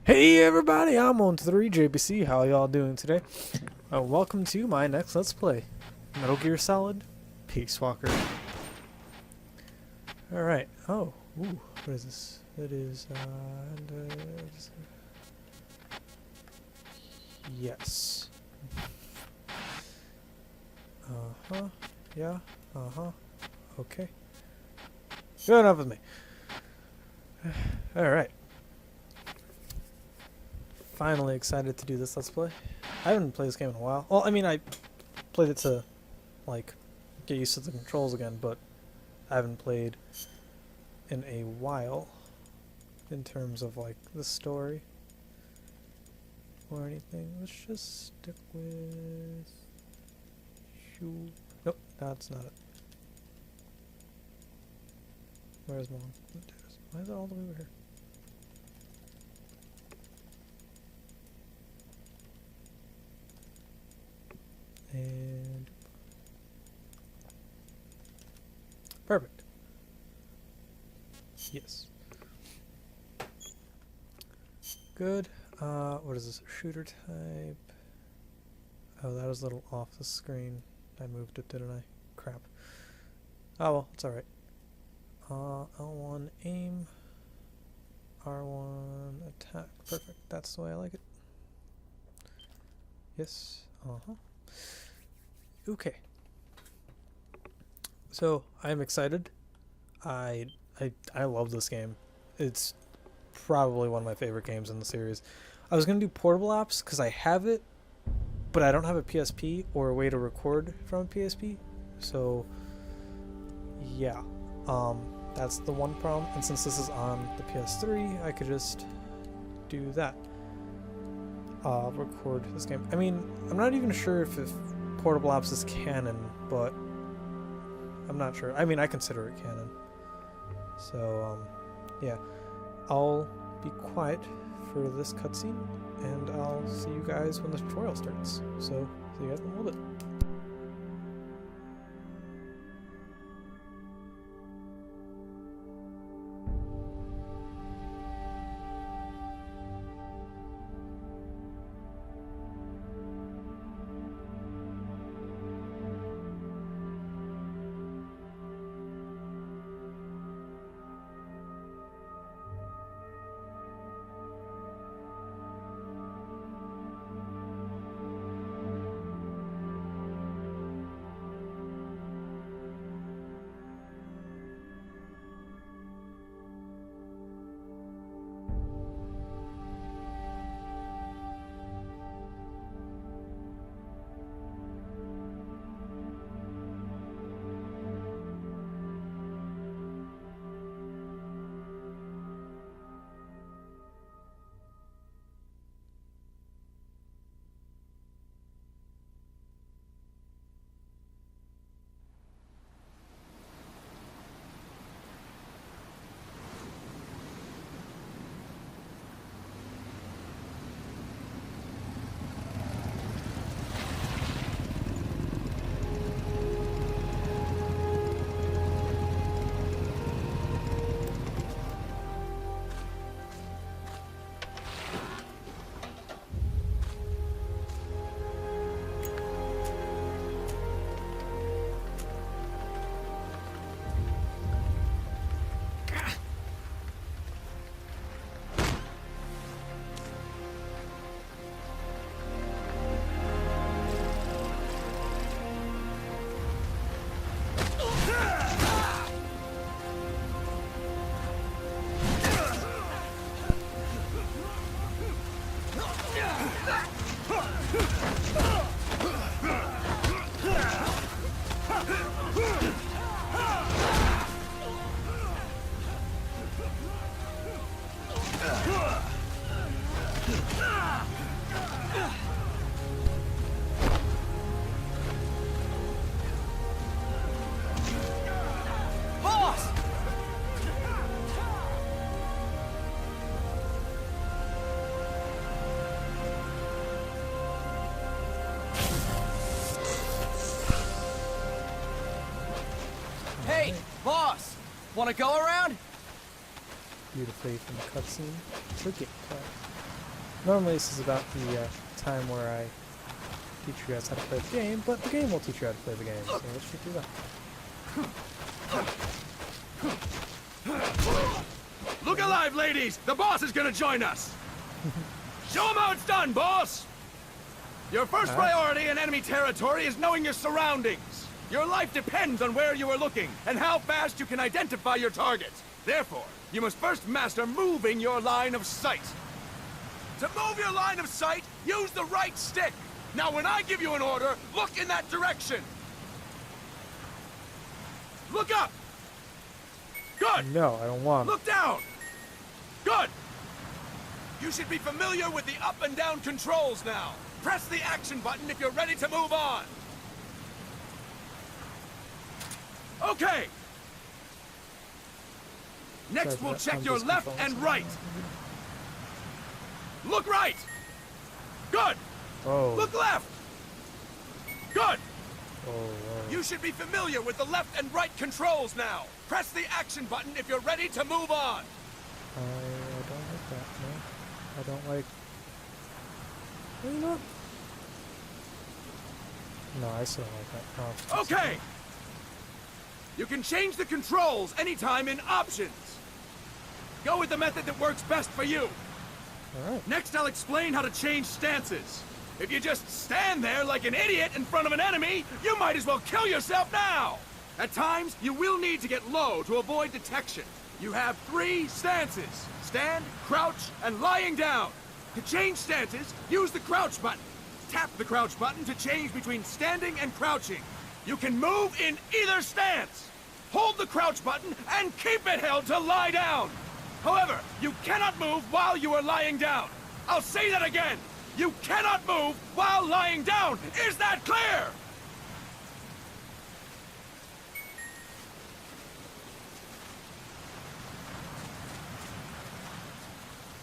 Hey everybody, I'm on 3JBC. How y'all doing today? Welcome to my next Let's Play, Metal Gear Solid Peace Walker. Alright, oh, ooh, what is this? It is, yes. Uh-huh, yeah, uh-huh, okay. Good enough with me. Alright. Finally excited to do this Let's Play. I haven't played this game in a while. Well, I mean, I played it to, like, get used to the controls again, but I haven't played in a while in terms of, like, the story or anything. Let's just stick with... Nope, that's not it. Where's mom? Why is it all the way over here? And perfect. Yes. Good. What is this? Shooter type. Oh, that was a little off the screen. I moved it, didn't I? Crap. Oh well, it's alright. L1 aim. R1 attack. Perfect. That's the way I like it. Yes. Uh-huh. Okay. So, I'm excited. I love this game. It's probably one of my favorite games in the series. I was going to do portable apps because I have it, but I don't have a PSP or a way to record from a PSP. So, yeah. That's the one problem. And since this is on the PS3, I could just do that. Record this game. I mean, I'm not even sure if portable apps is canon, but I'm not sure. I mean, I consider it canon. So, yeah. I'll be quiet for this cutscene, and I'll see you guys when the tutorial starts. So, see you guys in a little bit. Hey, boss! Wanna go around? Beautifully from the cutscene. Look at that. Normally this is about the time where I teach you guys how to play the game, but the game will teach you how to play the game, so let's just do that. Look alive, ladies! The boss is gonna join us! Show him how it's done, boss! Your first priority in enemy territory is knowing your surroundings. Your life depends on where you are looking and how fast you can identify your targets. Therefore, you must first master moving your line of sight. To move your line of sight, use the right stick. Now, when I give you an order, look in that direction. Look up. Good. No, I don't want. Look down. Good. You should be familiar with the up and down controls now. Press the action button if you're ready to move on. Okay. Next, we'll check your left and right. Look right. Good. Oh. Look left. Good. Oh, oh. You should be familiar with the left and right controls now. Press the action button if you're ready to move on. I don't like that, no. I don't like... Well, you know what? No, I still don't like that. Oh, Okay. You can change the controls anytime in options. Go with the method that works best for you. Alright. Next, I'll explain how to change stances. If you just stand there like an idiot in front of an enemy, you might as well kill yourself now! At times, you will need to get low to avoid detection. You have 3 stances: stand, crouch, and lying down. To change stances, use the crouch button. Tap the crouch button to change between standing and crouching. You can move in either stance. Hold the crouch button and keep it held to lie down. However, you cannot move while you are lying down. I'll say that again. You cannot move while lying down. Is that clear?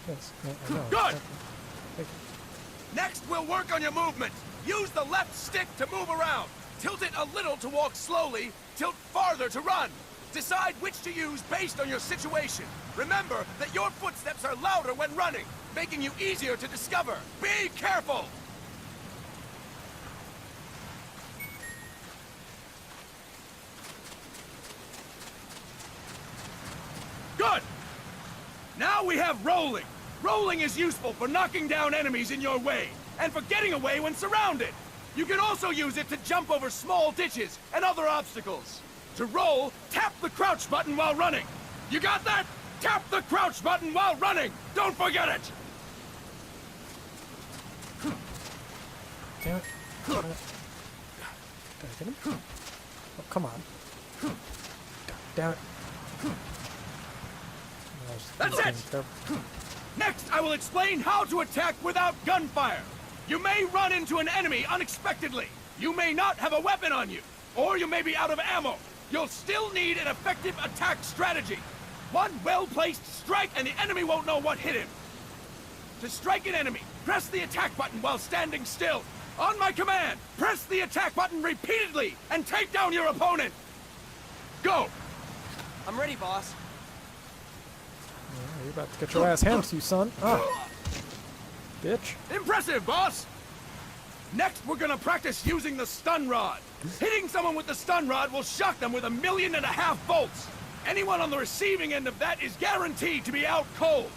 Yes. No, no, Good. Thank you. Next, we'll work on your movement. Use the left stick to move around. Tilt it a little to walk slowly. Tilt farther to run. Decide which to use based on your situation. Remember that your footsteps are louder when running, making you easier to discover. Be careful! Good! Now we have rolling. Rolling is useful for knocking down enemies in your way, and for getting away when surrounded. You can also use it to jump over small ditches and other obstacles. To roll, tap the crouch button while running. You got that? Tap the crouch button while running! Don't forget it! Damn it. Damn it. Did I get him? Oh, come on. Damn it. That's it! Next, I will explain how to attack without gunfire. You may run into an enemy unexpectedly. You may not have a weapon on you, or you may be out of ammo. You'll still need an effective attack strategy. One well-placed strike and the enemy won't know what hit him. To strike an enemy, press the attack button while standing still. On my command, press the attack button repeatedly and take down your opponent. Go! I'm ready, boss. You're about to get your ass handed to you, son. Ah. Bitch. Impressive, boss! Next, we're gonna practice using the stun rod. Hitting someone with the stun rod will shock them with 1.5 million volts. Anyone on the receiving end of that is guaranteed to be out cold.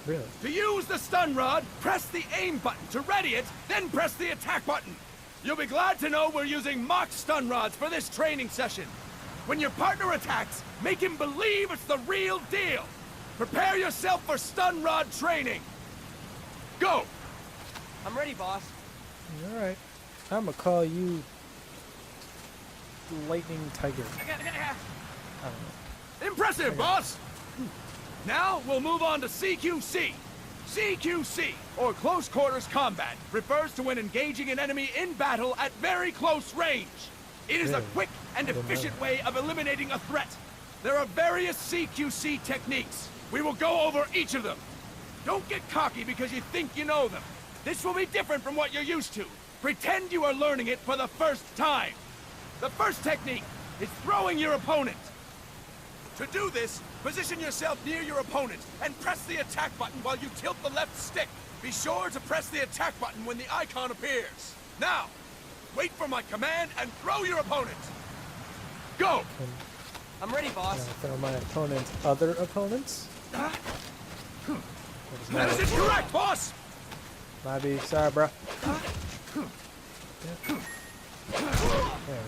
Really? To use the stun rod, press the aim button to ready it, then press the attack button. You'll be glad to know we're using mock stun rods for this training session. When your partner attacks, make him believe it's the real deal. Prepare yourself for stun rod training. Go! I'm ready, boss. Alright. I'm gonna call you... Lightning Tiger. I don't know. Impressive, boss! Now, we'll move on to CQC. CQC, or Close Quarters Combat, refers to when engaging an enemy in battle at very close range. It is a Really? quick and efficient way of eliminating a threat. There are various CQC techniques. We will go over each of them. Don't get cocky because you think you know them. This will be different from what you're used to. Pretend you are learning it for the first time. The first technique is throwing your opponent. To do this, position yourself near your opponent and press the attack button while you tilt the left stick. Be sure to press the attack button when the icon appears. Now, wait for my command and throw your opponent. Go! I'm ready, boss. Throw my opponent's other opponents. That is incorrect, boss! Might be. Sorry, bro. There we go.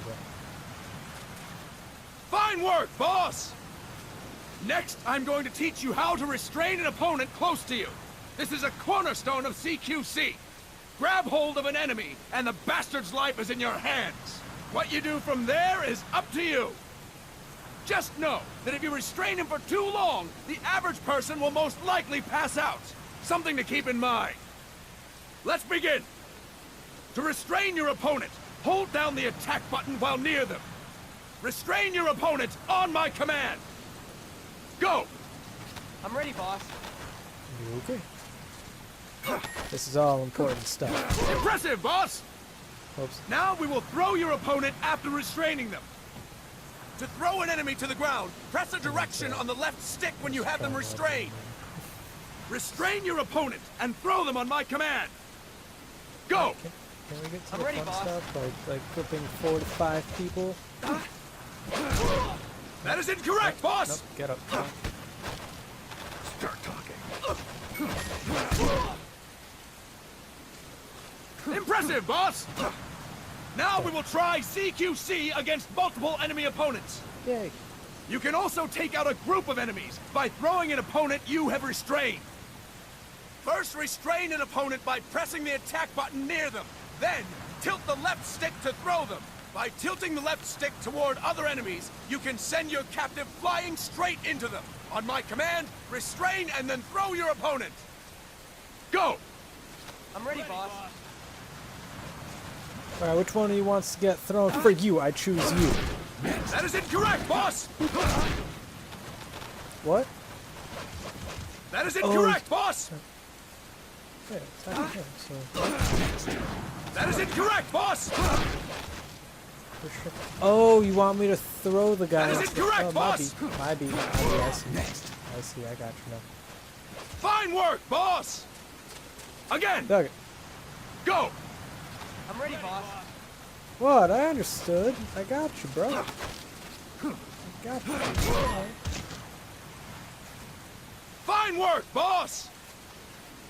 Fine work, boss! Next, I'm going to teach you how to restrain an opponent close to you. This is a cornerstone of CQC. Grab hold of an enemy, and the bastard's life is in your hands. What you do from there is up to you. Just know that if you restrain him for too long, the average person will most likely pass out. Something to keep in mind. Let's begin. To restrain your opponent, hold down the attack button while near them. Restrain your opponent on my command. Go! I'm ready, boss. You okay? This is all important stuff. Impressive, boss! Oops. Now we will throw your opponent after restraining them. To throw an enemy to the ground, press a direction on the left stick when you have them restrained. Restrain your opponent and throw them on my command. Go! Can we get to I'm the ready, fun boss. stuff? Like clipping 4 to 5 people? That is incorrect, boss! Nope, get up. Start talking. Impressive, boss! Now we will try CQC against multiple enemy opponents. Yay. You can also take out a group of enemies by throwing an opponent you have restrained. First, restrain an opponent by pressing the attack button near them. Then, tilt the left stick to throw them. By tilting the left stick toward other enemies, you can send your captive flying straight into them. On my command, restrain and then throw your opponent. Go! I'm ready, boss. Alright, which one of you wants to get thrown? For you, I choose you. That is incorrect, boss! What? That is incorrect, boss! Yeah, attack him, so. That is incorrect, boss! For sure. Oh, you want me to throw the guy? That is incorrect, oh, boss! My beat. I see. I see, I got you now. Fine work, boss! Again! Dug it. Go! I'm ready, boss. What? I understood. I got you, bro. I got you. Alright. Fine work, boss!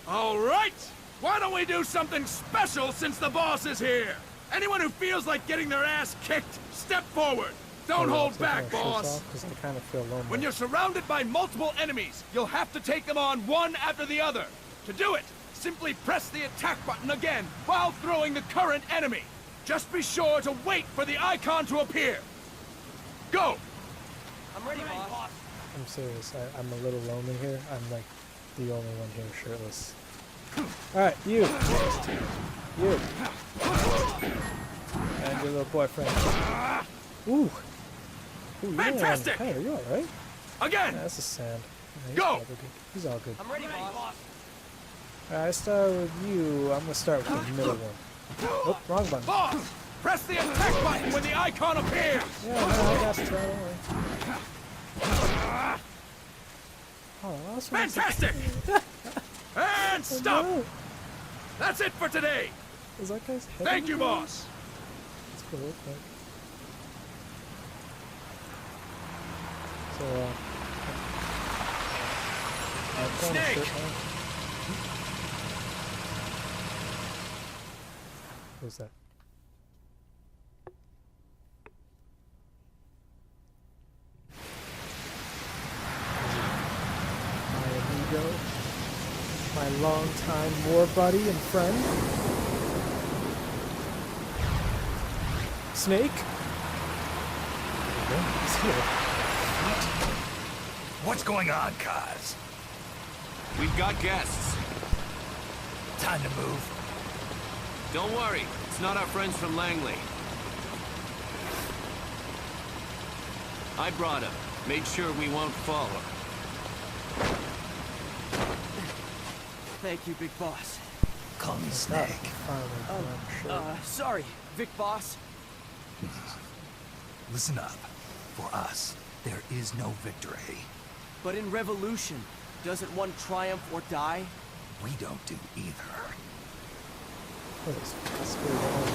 All right! Why don't we do something special since the boss is here? Anyone who feels like getting their ass kicked, step forward. Don't hold back, boss. Because I kind of feel lonely. When you're surrounded by multiple enemies, you'll have to take them on one after the other. To do it, simply press the attack button again while throwing the current enemy. Just be sure to wait for the icon to appear. Go! I'm ready, boss. I'm serious. I'm a little lonely here. I'm like the only one here shirtless. Alright, you. You. And your little boyfriend. Ooh. Ooh, Fantastic! Hey, are you alright? Again! Yeah, that's a sand. Yeah, he's Go! probably good. He's all good. I'm ready, boss. Alright, I start with you. I'm gonna start with the middle one. Oh, wrong button. Boss! Press the attack button when the icon appears! Yeah, no, I got you. Don't worry. Oh, that's Fantastic! And stop! No. That's it for today! Is that guy's head? Thank you, boss! That's cool. Okay. So, Snake! Who's that? My amigo, my longtime war buddy and friend, Snake. Yeah, he's here. What's going on, Kaz? We've got guests. Time to move. Don't worry, it's not our friends from Langley. I brought him. Made sure we won't fall. Thank you, big boss. Call me Snake. Snake. Sorry, Vic boss. Listen up. For us, there is no victory. But in revolution, doesn't one triumph or die? we don't do either. What is possibly wrong?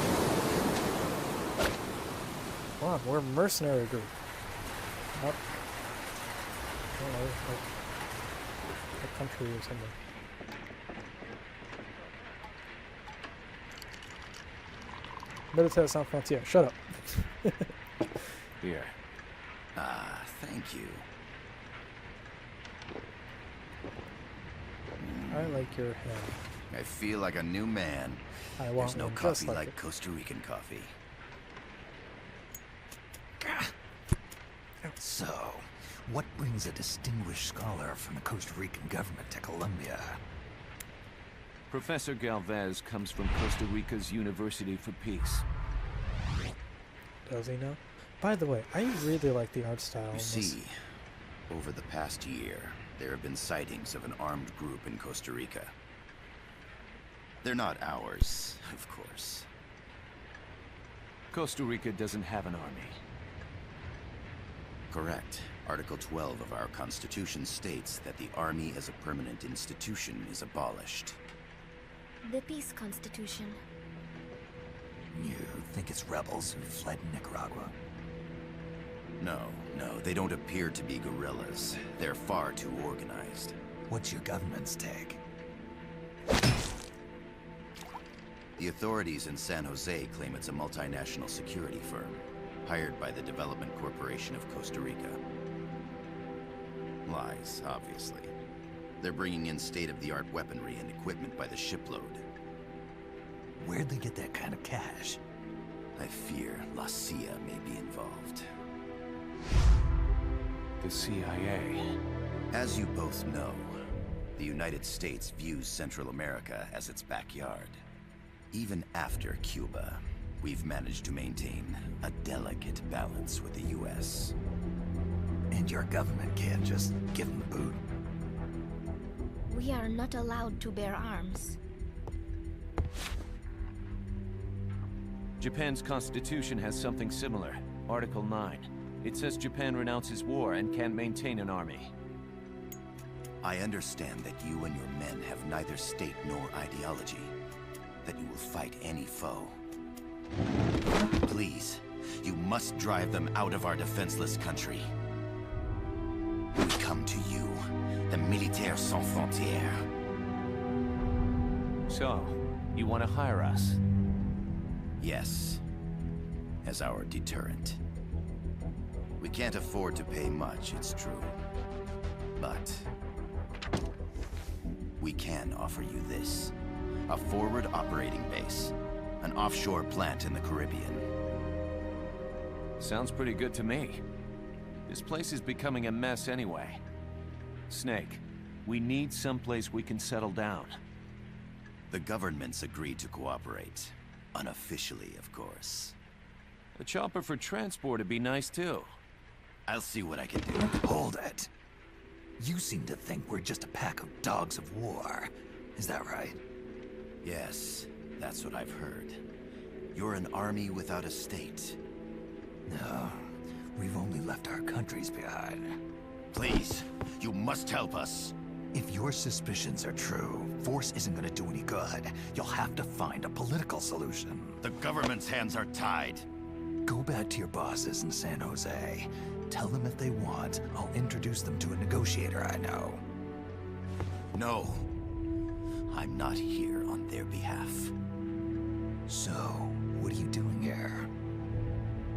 Come on, we're a mercenary group. Not, I don't know, like a country or something. Militaire sans frontières. Shut up. Here. Ah, thank you. I like your hair. I feel like a new man. I want There's no one just coffee like like it. Costa Rican coffee. So, what brings a distinguished scholar from the Costa Rican government to Colombia? Professor Galvez comes from Costa Rica's University for Peace. Does he know? By the way, I really like the art style. in You this. see, over the past year, there have been sightings of an armed group in Costa Rica. They're not ours, of course. Costa Rica doesn't have an army. Correct. Article 12 of our Constitution states that the Army as a permanent institution is abolished. The Peace Constitution. You think it's rebels who fled Nicaragua? No, they don't appear to be guerrillas. They're far too organized. What's your government's take? The authorities in San Jose claim it's a multinational security firm, hired by the Development Corporation of Costa Rica. Lies, obviously. They're bringing in state-of-the-art weaponry and equipment by the shipload. Where'd they get that kind of cash? I fear La CIA may be involved. The CIA. As you both know, the United States views Central America as its backyard. Even after Cuba, we've managed to maintain a delicate balance with the U.S. And your government can't just give them the boot? We are not allowed to bear arms. Japan's constitution has something similar. Article 9. It says Japan renounces war and can't maintain an army. I understand that you and your men have neither state nor ideology. That you will fight any foe. Please, you must drive them out of our defenseless country. We come to you, the Militaires Sans Frontières. So, you want to hire us? Yes, as our deterrent. We can't afford to pay much, it's true. But we can offer you this. A forward operating base. An offshore plant in the Caribbean. Sounds pretty good to me. This place is becoming a mess anyway. Snake, we need someplace we can settle down. The governments agreed to cooperate. Unofficially, of course. A chopper for transport would be nice too. I'll see what I can do. Hold it. You seem to think we're just a pack of dogs of war. Is that right? Yes, that's what I've heard. You're an army without a state. No, we've only left our countries behind. Please, you must help us. If your suspicions are true, force isn't gonna do any good. You'll have to find a political solution. The government's hands are tied. Go back to your bosses in San Jose. Tell them if they want, I'll introduce them to a negotiator I know. No. I'm not here on their behalf. So, what are you doing here?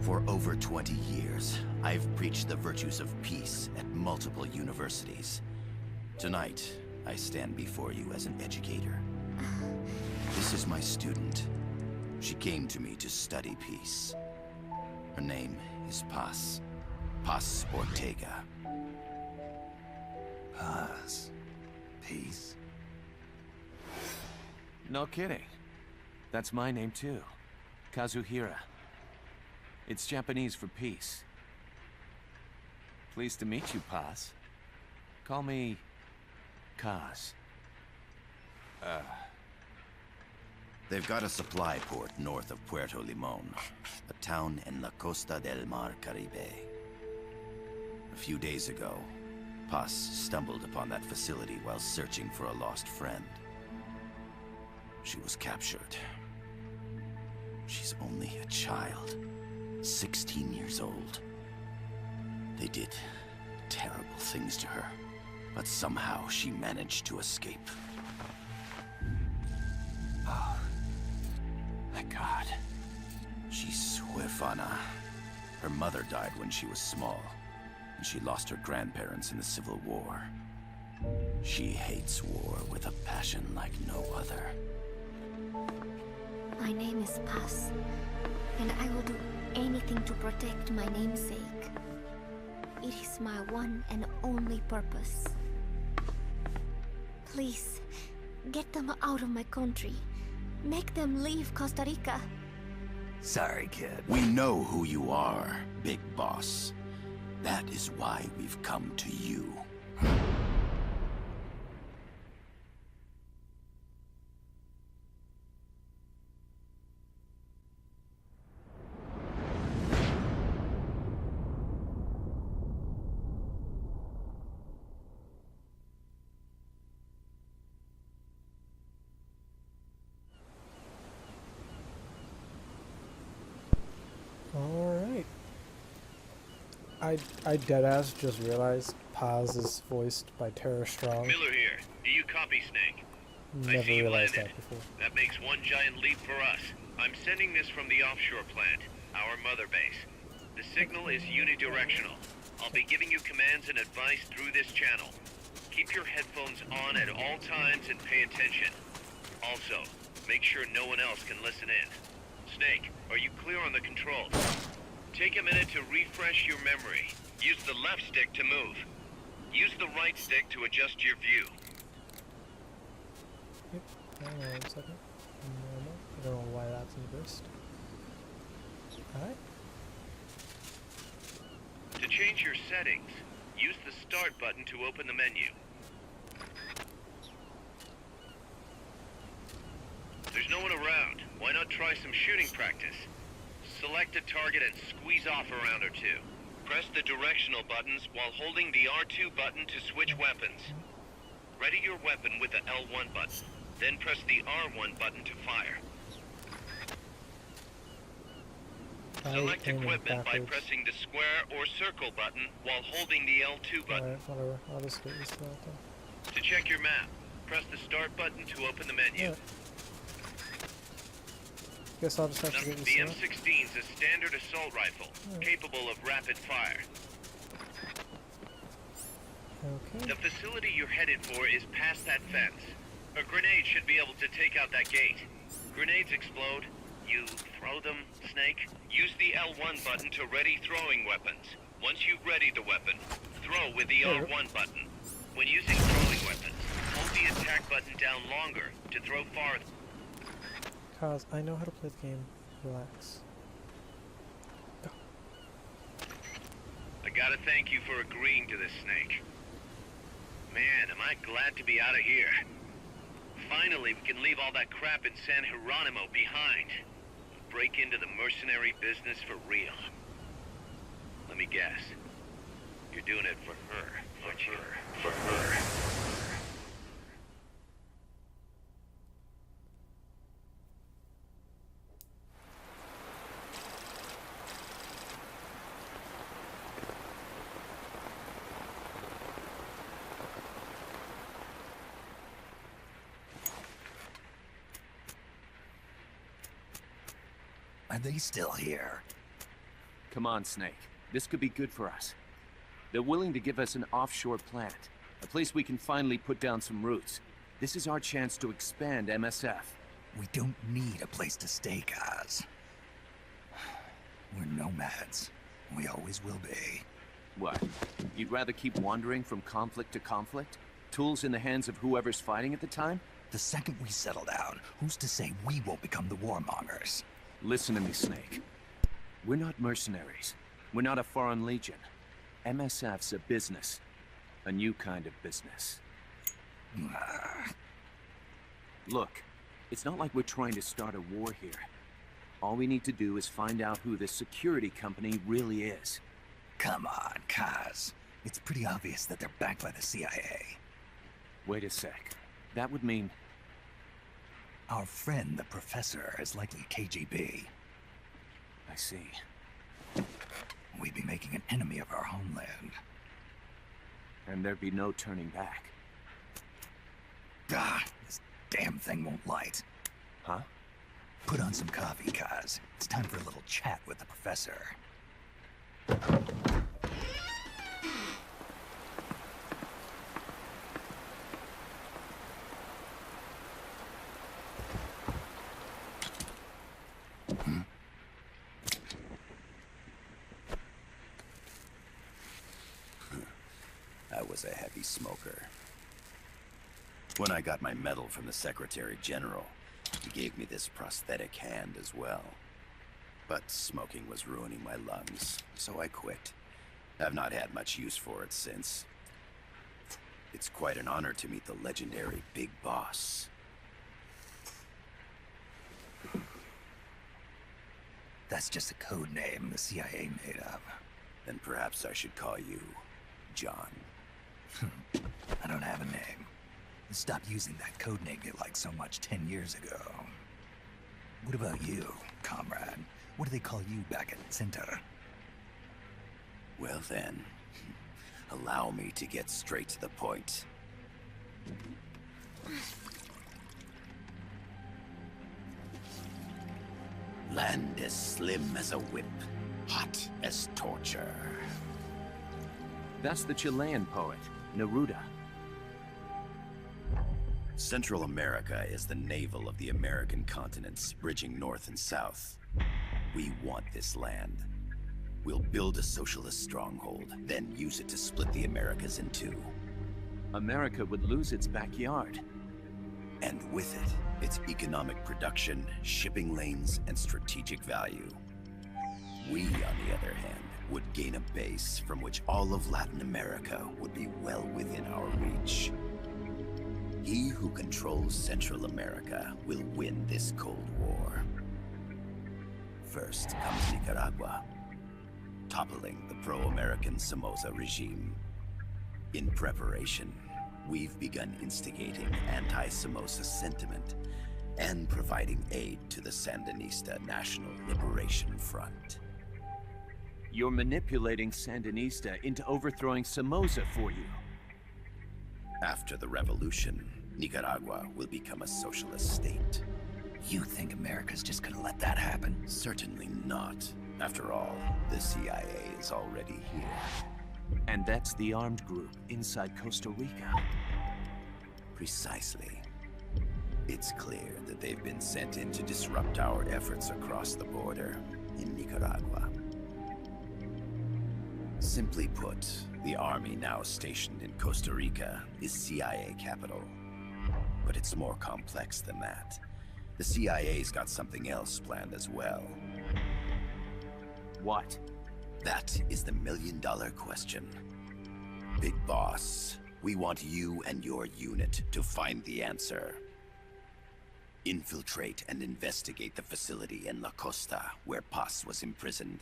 For over 20 years, I've preached the virtues of peace at multiple universities. Tonight, I stand before you as an educator. This is my student. She came to me to study peace. Her name is Paz. Paz Ortega. Paz. Peace. No kidding. That's my name too. Kazuhira. It's Japanese for peace. Pleased to meet you, Paz. Call me Kaz. They've got a supply port north of Puerto Limon, a town in la Costa del Mar Caribe. A few days ago, Paz stumbled upon that facility while searching for a lost friend. She was captured. She's only a child, 16 years old. They did terrible things to her, but somehow she managed to escape. Oh, thank God. She's Huefana. Her mother died when she was small, and she lost her grandparents in the Civil War. She hates war with a passion like no other. My name is Paz, and I will do anything to protect my namesake. It is my one and only purpose. Please, get them out of my country. Make them leave Costa Rica. Sorry, kid. We know who you are, Big Boss. That is why we've come to you. Alright. I deadass just realized Paz is voiced by Tara Strong. Miller here. Do you copy, Snake? I Never see you realized landed. that before. That makes one giant leap for us. I'm sending this from the offshore plant, our mother base. The signal is unidirectional. I'll be giving you commands and advice through this channel. Keep your headphones on at all times and pay attention. Also, make sure no one else can listen in. Snake, are you clear on the controls? Take a minute to refresh your memory. Use the left stick to move. Use the right stick to adjust your view. Yep. Hang on a second. Normal. I don't know why that's inversed. Alright. To change your settings, use the Start button to open the menu. There's no one around. Why not try some shooting practice? Select a target and squeeze off a round or two. Press the directional buttons while holding the R2 button to switch weapons. Ready your weapon with the L1 button, then press the R1 button to fire. Select equipment by pressing the square or circle button while holding the L2 button. Alright, whatever. I'll just get used to that then. To check your map, press the Start button to open the menu. Yeah. Guess I'll just have to get used The to that. M16 is a standard assault rifle, capable of rapid fire. Okay. The facility you're headed for is past that fence. A grenade should be able to take out that gate. Grenades explode. You throw them, Snake. Use the L1 button to ready throwing weapons. Once you've readied the weapon, throw with the R1 button. When using throwing weapons, hold the attack button down longer to throw farther. Cause I know how to play the game. Relax. Go. I gotta thank you for agreeing to this, Snake. Man, am I glad to be out of here. Finally, we can leave all that crap in San Geronimo behind. Break into the mercenary business for real. Let me guess. You're doing it for her, aren't you? For her. Are they still here? Come on, Snake. This could be good for us. They're willing to give us an offshore plant. A place we can finally put down some roots. This is our chance to expand MSF. We don't need a place to stay, Kaz. We're nomads. We always will be. What? You'd rather keep wandering from conflict to conflict? Tools in the hands of whoever's fighting at the time? The second we settle down, who's to say we won't become the warmongers? Listen to me, Snake. We're not mercenaries. We're not a foreign legion. MSF's a business. A new kind of business. Look, it's not like we're trying to start a war here. All we need to do is find out who this security company really is. Come on, Kaz. It's pretty obvious that they're backed by the CIA. Wait a sec. That would mean... Our friend, the professor, is likely KGB. I see. We'd be making an enemy of our homeland. And there'd be no turning back. Ah, this damn thing won't light. Huh? Put on some coffee, Kaz. It's time for a little chat with the professor. I was a heavy smoker. When I got my medal from the Secretary General, he gave me this prosthetic hand as well. But smoking was ruining my lungs, so I quit. I've not had much use for it since. It's quite an honor to meet the legendary Big Boss. That's just a code name the CIA made up. Then perhaps I should call you John. I don't have a name. Stop using that code name you liked so much 10 years ago. What about you, comrade? What do they call you back at Center? Well then, allow me to get straight to the point. Land as slim as a whip, hot as torture. That's the Chilean poet, Neruda. Central America is the navel of the American continents, bridging north and south. We want this land. We'll build a socialist stronghold, then use it to split the Americas in two. America would lose its backyard. And with it, its economic production, shipping lanes, and strategic value. We, on the other hand, would gain a base from which all of Latin America would be well within our reach. He who controls Central America will win this Cold War. First comes Nicaragua, toppling the pro-American Somoza regime. In preparation, we've begun instigating anti-Somoza sentiment and providing aid to the Sandinista National Liberation Front. You're manipulating Sandinista into overthrowing Somoza for you. After the revolution, Nicaragua will become a socialist state. You think America's just gonna let that happen? Certainly not. After all, the CIA is already here. And that's the armed group inside Costa Rica. Precisely. It's clear that they've been sent in to disrupt our efforts across the border in Nicaragua. Simply put, the army now stationed in Costa Rica is CIA capital. But it's more complex than that. The CIA's got something else planned as well. What? That is the million-dollar question. Big Boss, we want you and your unit to find the answer. Infiltrate and investigate the facility in La Costa, where Paz was imprisoned.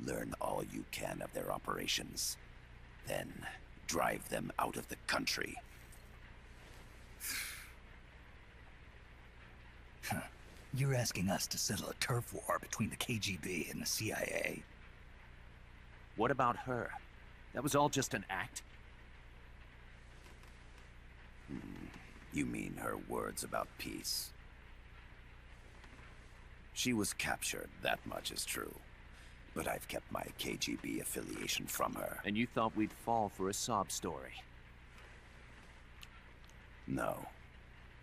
Learn all you can of their operations. Then, drive them out of the country. You're asking us to settle a turf war between the KGB and the CIA? What about her? That was all just an act? You mean her words about peace? She was captured, that much is true. But I've kept my KGB affiliation from her. And you thought we'd fall for a sob story? No.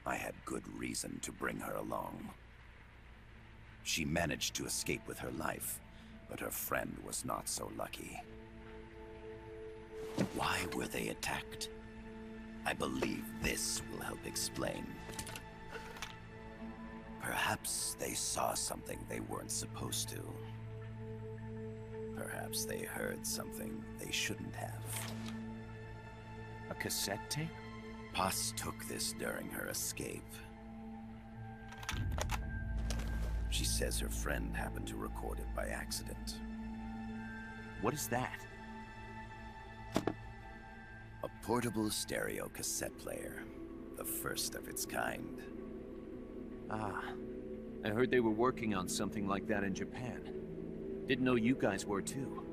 I had good reason to bring her along. She managed to escape with her life, but her friend was not so lucky. Why were they attacked? I believe this will help explain. Perhaps they saw something they weren't supposed to. Perhaps they heard something they shouldn't have. A cassette tape? Paz took this during her escape. She says her friend happened to record it by accident. What is that? A portable stereo cassette player. The first of its kind. Ah, I heard they were working on something like that in Japan. Didn't know you guys were too.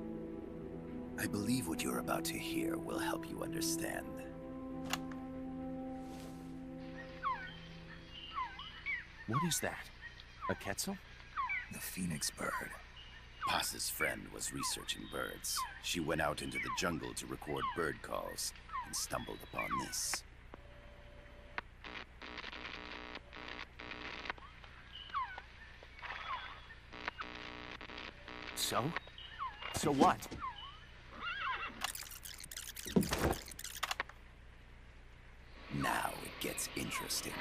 I believe what you're about to hear will help you understand. What is that? A quetzal? The phoenix bird. Paz's friend was researching birds. She went out into the jungle to record bird calls and stumbled upon this. So? So what? Now it gets interesting.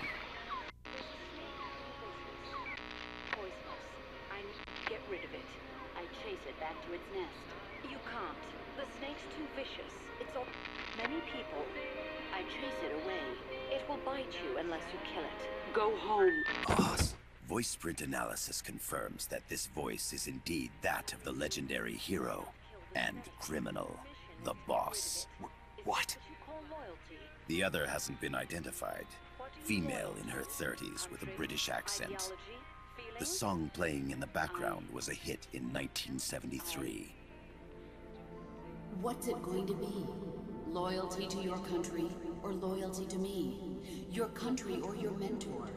Poisonous. I need to get rid of it. I chase it back to its nest. You can't. The snake's too vicious. It's all... Many people. I chase it away. It will bite you unless you kill it. Go home. Boss. Voice print analysis confirms that this voice is indeed that of the legendary hero and criminal, the boss. What? The other hasn't been identified. Female in her 30s with a British accent. The song playing in the background was a hit in 1973. What's it going to be? Loyalty to your country or loyalty to me? Your country or your mentor?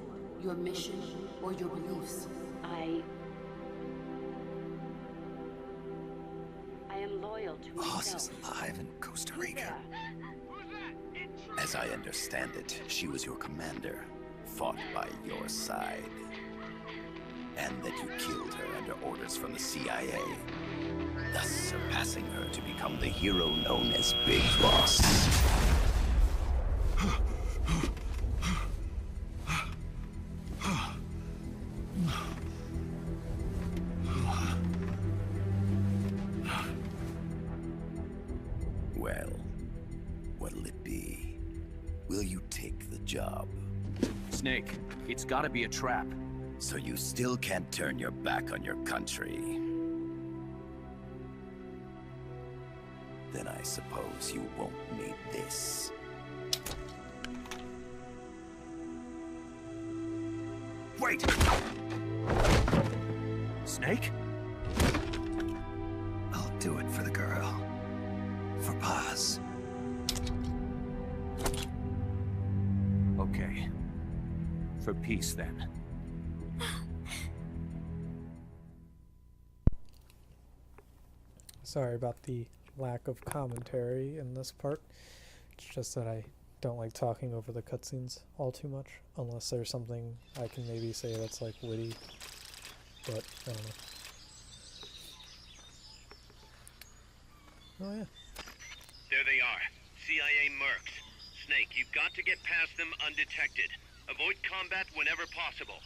Your mission or your beliefs? I am loyal to Boss myself. is alive in Costa Rica. As I understand it, she was your commander, fought by your side. And that you killed her under orders from the CIA, thus surpassing her to become the hero known as Big Boss. Well, what'll it be? Will you take the job? Snake, it's gotta be a trap. So you still can't turn your back on your country? Then I suppose you won't need this. Wait! Snake? I'll do it for the girl. For Paz. Okay. For peace, then. Sorry about the lack of commentary in this part. It's just that I don't like talking over the cutscenes all too much, unless there's something I can maybe say that's like witty, but I don't know. Oh yeah. There they are. CIA mercs. Snake, you've got to get past them undetected. Avoid combat whenever possible.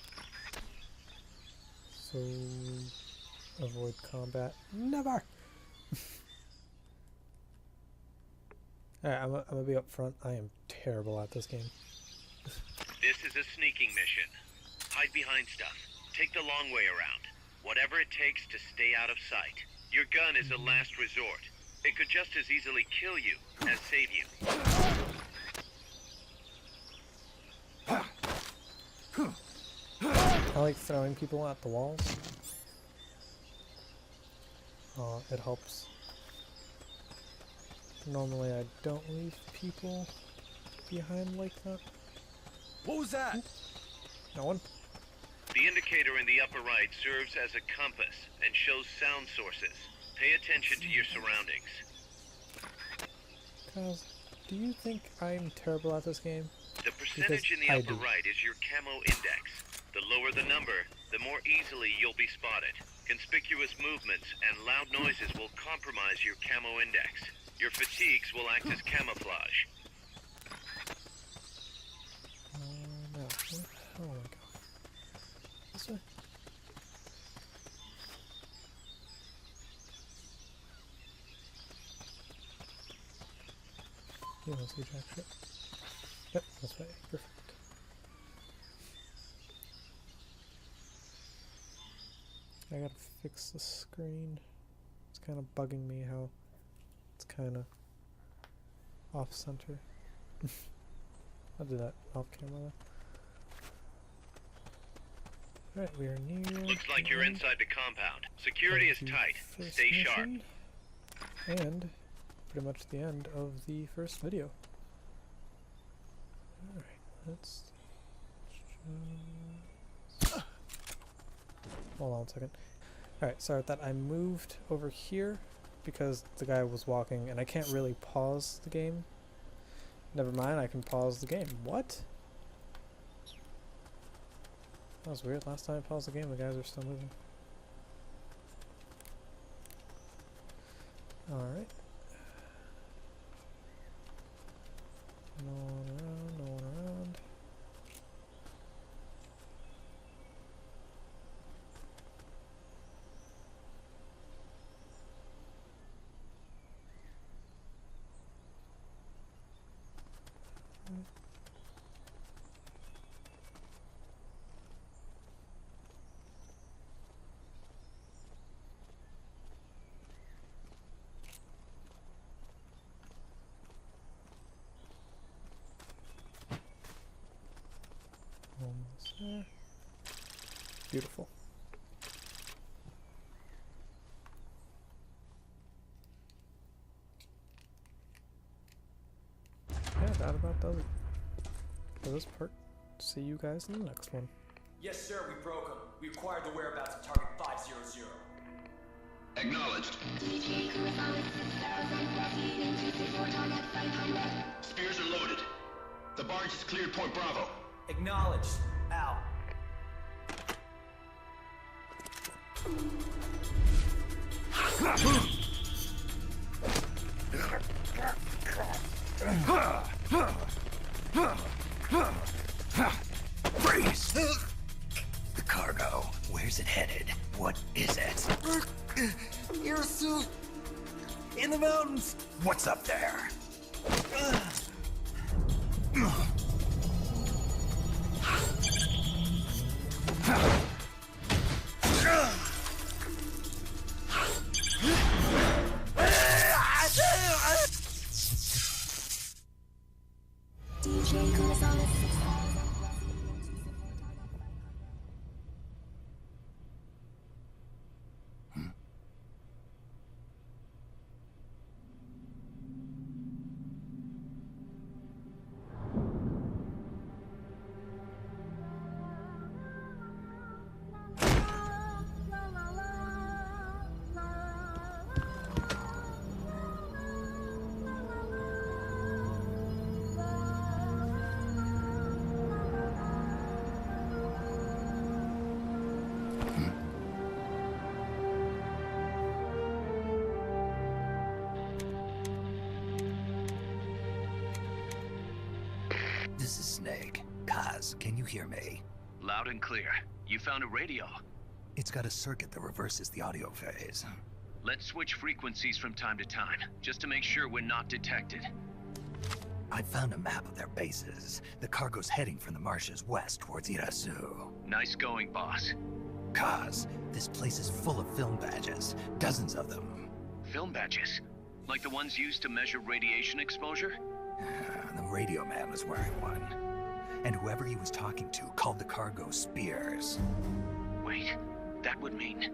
So, avoid combat. Never! Alright, I'm gonna be up front. I am terrible at this game. This is a sneaking mission. Hide behind stuff. Take the long way around. Whatever it takes to stay out of sight. Your gun is a last resort. It could just as easily kill you as save you. I like throwing people at the walls. It helps. Normally I don't leave people behind like that. What was that? No one? The indicator in the upper right serves as a compass and shows sound sources. Pay attention to your surroundings. Cause, do you think I'm terrible at this game? The percentage in the upper right is your camo index. The lower the number, the more easily you'll be spotted. Conspicuous movements and loud noises will compromise your camo index. Your fatigues will act as camouflage. No. Oh my god. This way? You don't see jack shit. Yep, this way. Perfect. I gotta fix the screen. It's kind of bugging me how it's kind of off center. I'll do that off camera though. Alright, we are near... Looks like you're inside the compound. Security is tight. Stay sharp. And pretty much the end of the first video. Alright, let's... Hold on a second. Alright, sorry about that. I moved over here because the guy was walking and I can't really pause the game. Never mind, I can pause the game. What? That was weird. Last time I paused the game, the guys are still moving. Alright. No one around, no one around. Almost there. Beautiful. Yeah, that about does it for this part. See you guys in the next one. Yes, sir, we broke him. We acquired the whereabouts of target 500. Acknowledged. Spears are loaded. The barge is cleared Point Bravo. Acknowledged. Out. Freeze! The cargo. Where's it headed? What is it? Your suit! In the mountains! What's up there? This is Snake. Kaz, can you hear me? Loud and clear. You found a radio. It's got a circuit that reverses the audio phase. Let's switch frequencies from time to time, just to make sure we're not detected. I found a map of their bases. The cargo's heading from the marshes west towards Irasu. Nice going, boss. Kaz, this place is full of film badges. Dozens of them. Film badges? Like the ones used to measure radiation exposure? The radio man was wearing one. And whoever he was talking to called the cargo Spears. Wait, that would mean...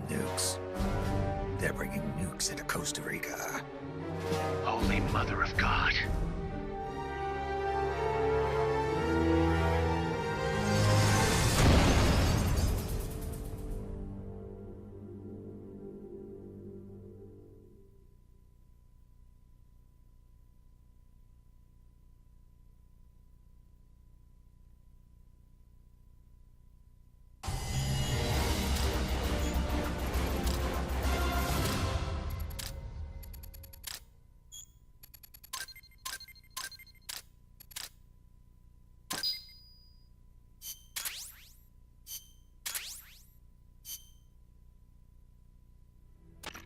Nukes. They're bringing nukes into Costa Rica. Holy Mother of God.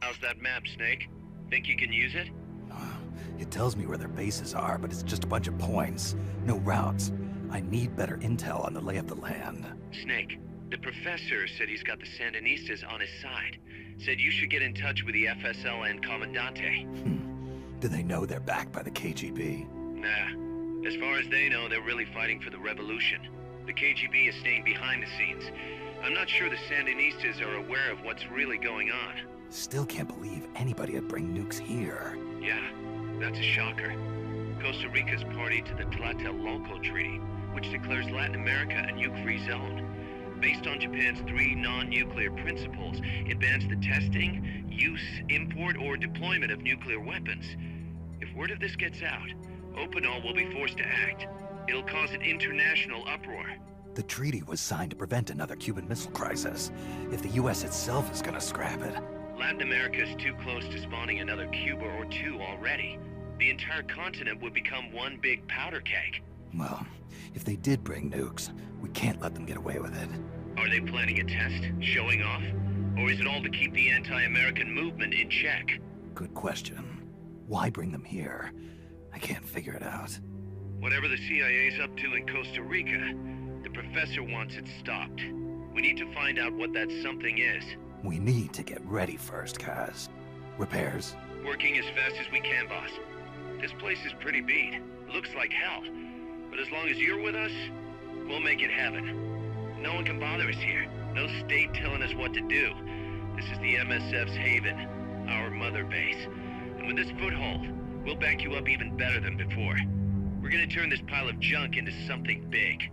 How's that map, Snake? Think you can use it? It tells me where their bases are, but it's just a bunch of points. No routes. I need better intel on the lay of the land. Snake, the professor said he's got the Sandinistas on his side. Said you should get in touch with the FSL and Commandante. Do they know they're backed by the KGB? Nah. As far as they know, they're really fighting for the revolution. The KGB is staying behind the scenes. I'm not sure the Sandinistas are aware of what's really going on. Still can't believe anybody would bring nukes here. Yeah, that's a shocker. Costa Rica's party to the Tlatelolco Treaty, which declares Latin America a nuke-free zone. Based on Japan's 3 non-nuclear principles, it bans the testing, use, import, or deployment of nuclear weapons. If word of this gets out, Opinol will be forced to act. It'll cause an international uproar. The treaty was signed to prevent another Cuban Missile Crisis. If the U.S. itself is gonna scrap it... Latin America is too close to spawning another Cuba or two already. The entire continent would become one big powder keg. Well, if they did bring nukes, we can't let them get away with it. Are they planning a test? Showing off? Or is it all to keep the anti-American movement in check? Good question. Why bring them here? I can't figure it out. Whatever the CIA's up to in Costa Rica, the professor wants it stopped. We need to find out what that something is. We need to get ready first, Kaz. Repairs? Working as fast as we can, boss. This place is pretty beat. Looks like hell. But as long as you're with us, we'll make it heaven. No one can bother us here. No state telling us what to do. This is the MSF's haven, our mother base. And with this foothold, we'll back you up even better than before. We're gonna turn this pile of junk into something big.